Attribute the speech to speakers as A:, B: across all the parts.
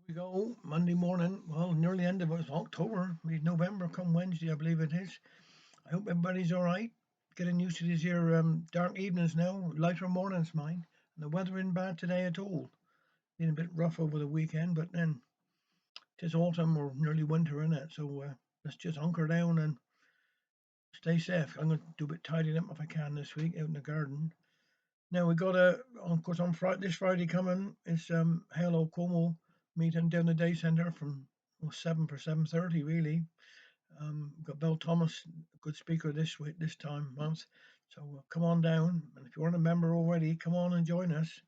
A: We go Monday morning. Well, nearly end of it. October, November come Wednesday, I believe it is. I hope everybody's all right. Getting used to these here dark evenings now, lighter mornings, mine. And the weather isn't bad today at all. Been a bit rough over the weekend, but then 'tis autumn or nearly winter in it. So let's just hunker down and stay safe. I'm gonna do a bit tidying up if I can this week out in the garden. Now we got of course, on Friday, this Friday coming is Hello Como meeting down the day centre from 7 for 7:30 really. We've got Bill Thomas, a good speaker this time month. So come on down, and if you aren't a member already, come on and join us.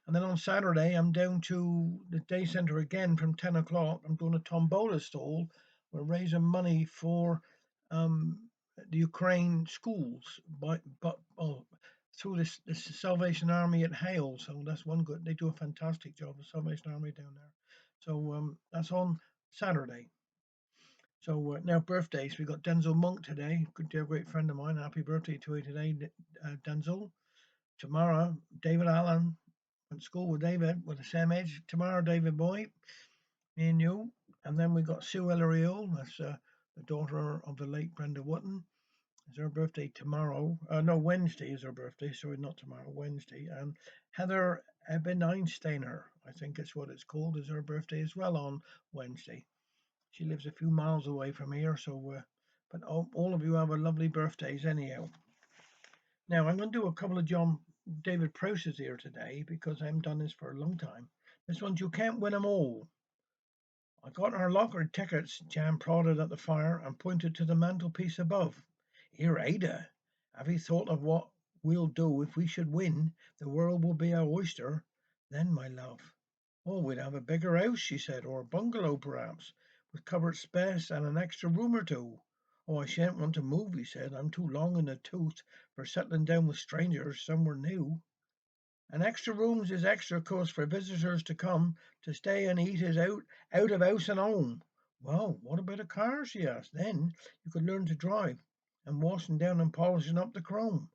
A: And then on Saturday, I'm down to the day centre again from 10 o'clock. I'm doing a tombola stall. We're raising money for the Ukraine schools, but through this Salvation Army at Hale. So that's one good. They do a fantastic job, the Salvation Army down there. So that's on Saturday. So now birthdays. We got Denzel Monk today. Good dear, great friend of mine. Happy birthday to you today, Denzel. Tomorrow, David Allen. Went to school with David. We're the same age. Tomorrow, David boy, me and you. And then we got Sue Ellery-Hill. That's the daughter of the late Brenda Wotton. It's her birthday tomorrow. No, Wednesday is her birthday. Sorry, not tomorrow. Wednesday. And Heather Eben Einsteiner, I think it's what it's called, is her birthday as well on Wednesday. She lives a few miles away from here, so but all of you have a lovely birthdays anyhow. Now I'm going to do a couple of John David Prouses here today because I haven't done this for a long time. This one's You Can't Win 'Em All. I got our locker tickets, Jan prodded at the fire and pointed to the mantelpiece above. Here, Ada, have you thought of what we'll do if we should win? The world will be our oyster. Then, my love. Oh, we'd have a bigger house, she said, or a bungalow perhaps, with covered space and an extra room or two. Oh, I shan't want to move, he said. I'm too long in the tooth for settling down with strangers somewhere new. And extra rooms is extra cost for visitors to come to stay and eat is out of house and home. Well, what about a car? She asked. Then you could learn to drive and washing down and polishing up the chrome.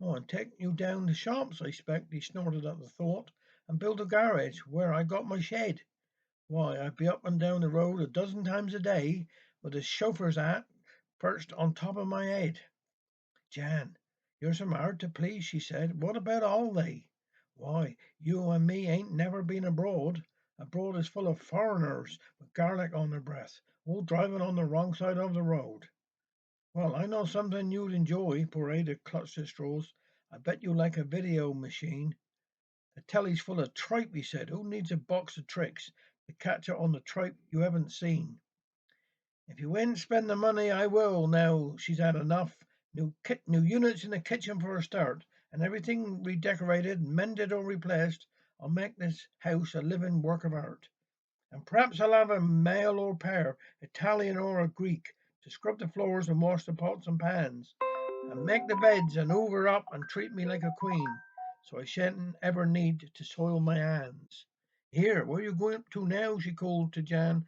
A: Oh, and take you down the shops, I expect, he snorted at the thought, and build a garage where I got my shed. Why, I'd be up and down the road a dozen times a day with a chauffeur's hat perched on top of my head. Jan, you're some hard to please, she said. What about all they? Why, you and me ain't never been abroad. Abroad is full of foreigners with garlic on their breath, all driving on the wrong side of the road. Well, I know something you'd enjoy, poor Ada clutched at straws. I bet you like a video machine. The telly's full of tripe, he said. Who needs a box of tricks to catch it on the tripe you haven't seen? If you won't spend the money, I will. Now she's had enough. New units in the kitchen for a start, and everything redecorated, mended or replaced. I'll make this house a living work of art. And perhaps I'll have a male or pair, Italian or a Greek, to scrub the floors and wash the pots and pans, and make the beds and hoover up and treat me like a queen, so I shan't ever need to soil my hands. Here, where are you going up to now? She called to Jan,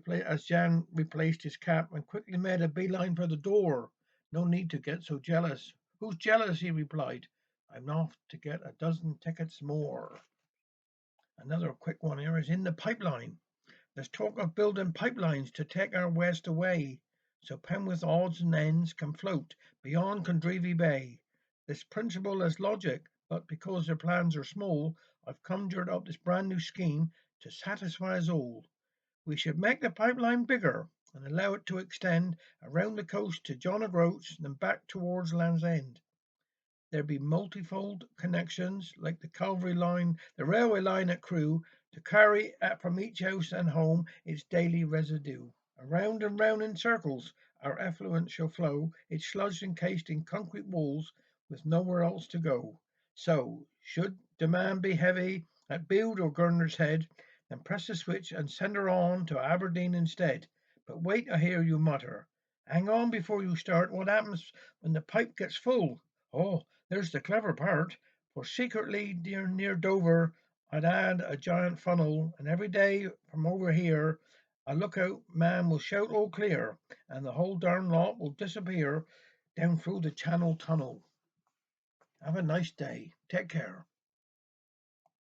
A: as Jan replaced his cap and quickly made a beeline for the door. No need to get so jealous. Who's jealous? He replied. I'm off to get a dozen tickets more. Another quick one here is in the pipeline. There's talk of building pipelines to take our waste away, so Penwith odds and ends can float beyond Condrevy Bay. This principle is logic, but because their plans are small, I've conjured up this brand new scheme to satisfy us all. We should make the pipeline bigger and allow it to extend around the coast to John O'Groats and then back towards Land's End. There'd be multifold connections like the Calvary line, the railway line at Crewe, to carry from each house and home its daily residue. Around and round in circles our effluent shall flow, its sludge encased in concrete walls with nowhere else to go. So, should demand be heavy at Bude or Gurner's Head, then press the switch and send her on to Aberdeen instead. But wait, I hear you mutter. Hang on before you start. What happens when the pipe gets full? Oh, there's the clever part, for secretly near Dover I'd add a giant funnel, and every day from over here a lookout man will shout all clear, and the whole darn lot will disappear down through the Channel Tunnel. Have a nice day. Take care.